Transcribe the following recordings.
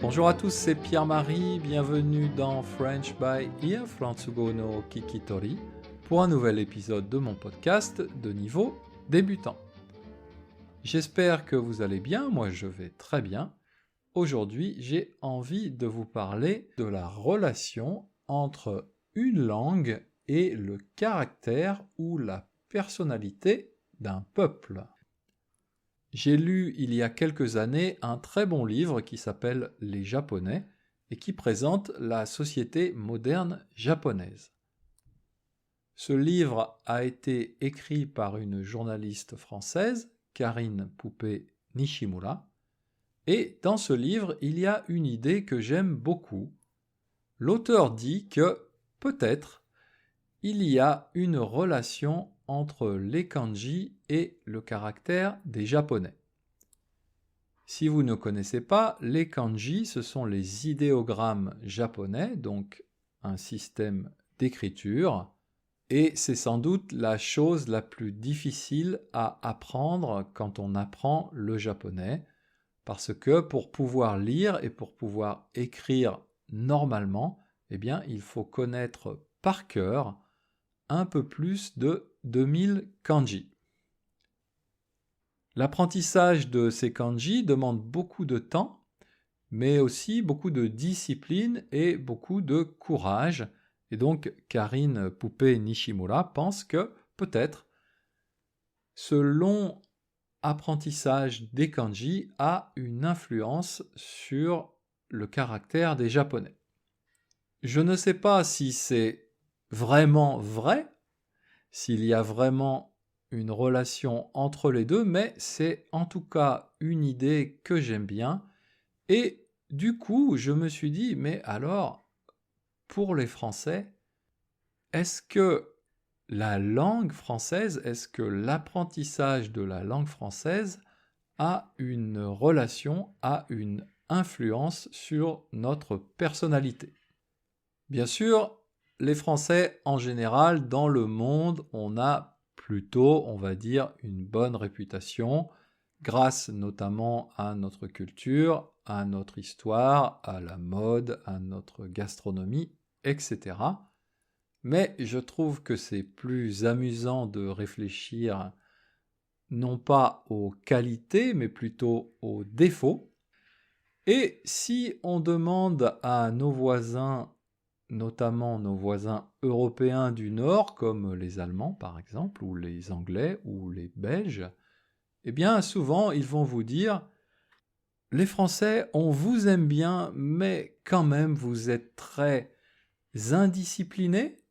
Bonjour à tous, c'est Pierre-Marie, bienvenue dans French by Ear, Fransugo no Kikitori, pour un nouvel épisode de mon podcast de niveau débutant. J'espère que vous allez bien, moi je vais très bien. Aujourd'hui, j'ai envie de vous parler de la relation entre une langue et le caractère ou la personnalité d'un peuple. J'ai lu il y a quelques années un très bon livre qui s'appelle Les Japonais et qui présente la société moderne japonaise. Ce livre a été écrit par une journaliste française, Karine Poupée-Nishimura, et dans ce livre, il y a une idée que j'aime beaucoup. L'auteur dit que, peut-être, il y a une relation entre les kanji et le caractère des Japonais. Si vous ne connaissez pas, les kanji, ce sont les idéogrammes japonais, donc un système d'écriture, et c'est sans doute la chose la plus difficile à apprendre quand on apprend le japonais, parce que pour pouvoir lire et pour pouvoir écrire normalement, eh bien, il faut connaître par cœur un peu plus de 2000 kanji. L'apprentissage de ces kanji demande beaucoup de temps, mais aussi beaucoup de discipline et beaucoup de courage. Et donc, Karine Poupée-Nishimura pense que, peut-être, ce long apprentissage des kanji a une influence sur le caractère des Japonais. Je ne sais pas si c'est vraiment vrai, s'il y a vraiment une relation entre les deux, mais c'est en tout cas une idée que j'aime bien. Et du coup, je me suis dit, mais alors, pour les Français, est-ce que la langue française, est-ce que l'apprentissage de la langue française a une relation, a une influence sur notre personnalité? Bien sûr, les Français en général, dans le monde, on a plutôt, on va dire, une bonne réputation, grâce notamment à notre culture, à notre histoire, à la mode, à notre gastronomie, etc. Mais je trouve que c'est plus amusant de réfléchir non pas aux qualités, mais plutôt aux défauts. Et si on demande à nos voisins, notamment nos voisins européens du Nord, comme les Allemands par exemple, ou les Anglais, ou les Belges, eh bien souvent ils vont vous dire « Les Français, on vous aime bien, mais quand même vous êtes très indisciplinés,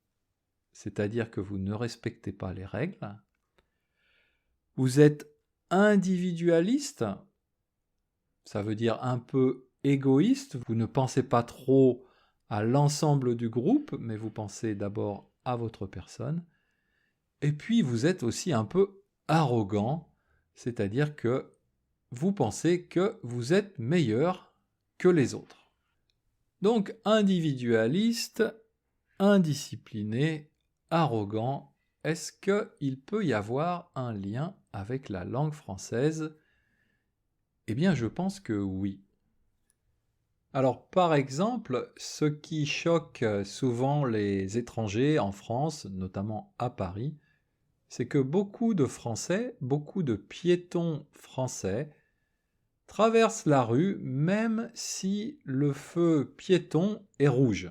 c'est-à-dire que vous ne respectez pas les règles, vous êtes individualiste, ça veut dire un peu égoïste, vous ne pensez pas trop à l'ensemble du groupe, mais vous pensez d'abord à votre personne. Et puis vous êtes aussi un peu arrogant, c'est-à-dire que vous pensez que vous êtes meilleur que les autres. Donc individualiste, indiscipliné, arrogant, est-ce qu'il peut y avoir un lien avec la langue française ? Eh bien, je pense que oui. Alors, par exemple, ce qui choque souvent les étrangers en France, notamment à Paris, c'est que beaucoup de Français, beaucoup de piétons français, traversent la rue même si le feu piéton est rouge.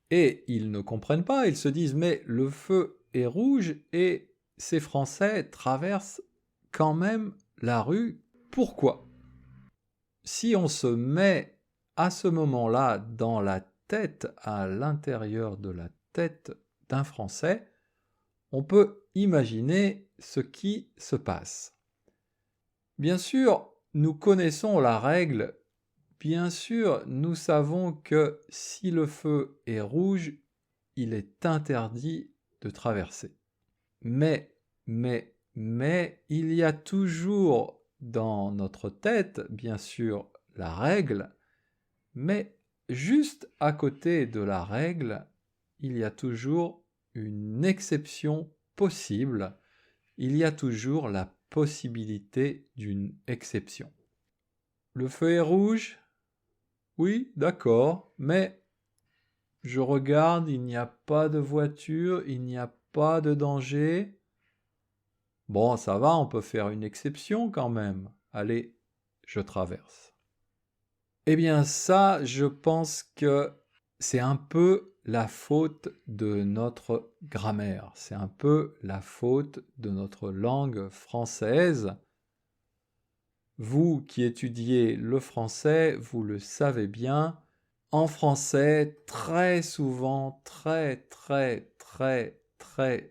Et ils ne comprennent pas, ils se disent « mais le feu est rouge et ces Français traversent quand même la rue, pourquoi ?» Si on se met à ce moment-là dans la tête, à l'intérieur de la tête d'un Français, on peut imaginer ce qui se passe. Bien sûr, nous connaissons la règle, bien sûr, nous savons que si le feu est rouge, il est interdit de traverser. Mais, il y a toujours dans notre tête, bien sûr, la règle, mais juste à côté de la règle, il y a toujours une exception possible, il y a toujours la possibilité d'une exception. Le feu est rouge, Oui, d'accord, mais je regarde, il n'y a pas de voiture, il n'y a pas de danger. Bon, ça va, on peut faire une exception quand même. Allez, je traverse. Eh bien ça, je pense que c'est un peu la faute de notre grammaire, c'est un peu la faute de notre langue française. Vous qui étudiez le français, vous le savez bien, en français, très souvent, très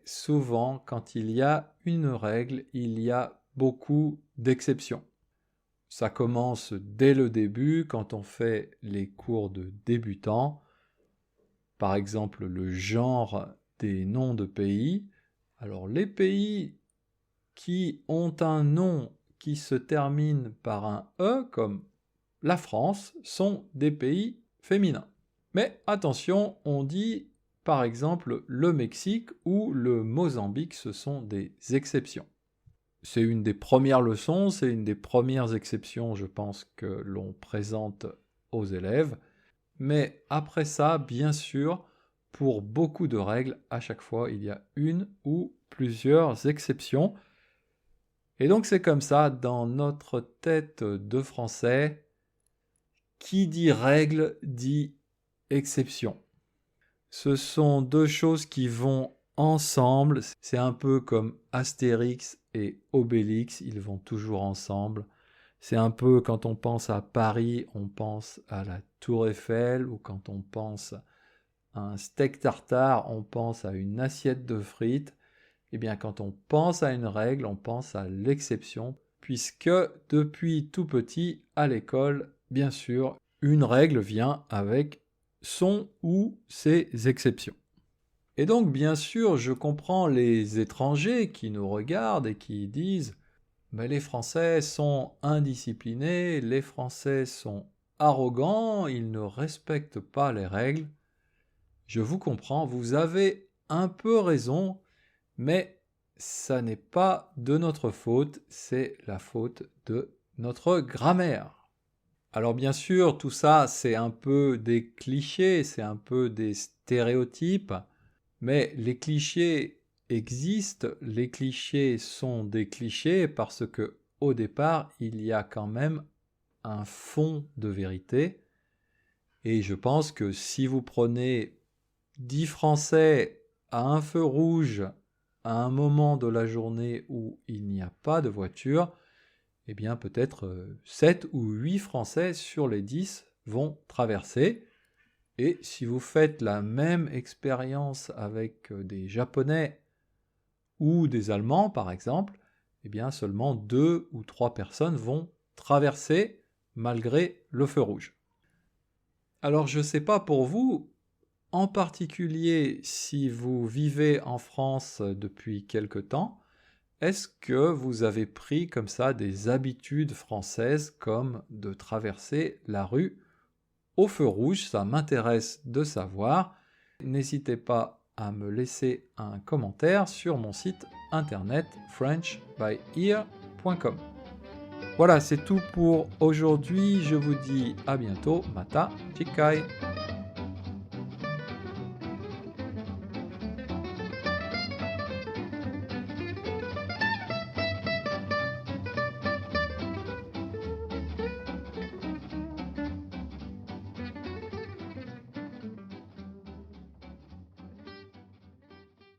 souvent, quand il y a une règle, il y a beaucoup d'exceptions. Ça commence dès le début, quand on fait les cours de débutants. Par exemple, le genre des noms de pays. Alors, les pays qui ont un nom qui se termine par un E, comme la France, sont des pays féminins. Mais attention, on dit par exemple le Mexique ou le Mozambique, ce sont des exceptions. C'est une des premières leçons, c'est une des premières exceptions, je pense, que l'on présente aux élèves. Mais après ça, bien sûr, pour beaucoup de règles, à chaque fois, il y a une ou plusieurs exceptions. Et donc c'est comme ça, dans notre tête de français, qui dit règle dit exception. Ce sont deux choses qui vont ensemble. C'est un peu comme Astérix et Obélix, ils vont toujours ensemble. C'est un peu quand on pense à Paris, on pense à la Tour Eiffel, ou quand on pense à un steak tartare, on pense à une assiette de frites. Eh bien, quand on pense à une règle, on pense à l'exception, puisque depuis tout petit, à l'école, bien sûr, une règle vient avec son ou ses exceptions. Et donc, bien sûr, je comprends les étrangers qui nous regardent et qui disent « Mais les Français sont indisciplinés, les Français sont arrogants, ils ne respectent pas les règles. » Je vous comprends, vous avez un peu raison, mais ça n'est pas de notre faute, c'est la faute de notre grammaire. Alors bien sûr, tout ça, c'est un peu des clichés, c'est un peu des stéréotypes, mais les clichés existent, les clichés sont des clichés parce que au départ, il y a quand même un fond de vérité, et je pense que si vous prenez 10 Français à un feu rouge à un moment de la journée où il n'y a pas de voiture, eh bien peut-être 7 ou 8 Français sur les 10 vont traverser. Et si vous faites la même expérience avec des Japonais ou des Allemands, par exemple, eh bien seulement 2 ou 3 personnes vont traverser malgré le feu rouge. Alors je ne sais pas pour vous, en particulier si vous vivez en France depuis quelque temps, est-ce que vous avez pris comme ça des habitudes françaises comme de traverser la rue au feu rouge? Ça m'intéresse de savoir. N'hésitez pas à me laisser un commentaire sur mon site internet frenchbyear.com. Voilà, c'est tout pour aujourd'hui. Je vous dis à bientôt. Mata chikai.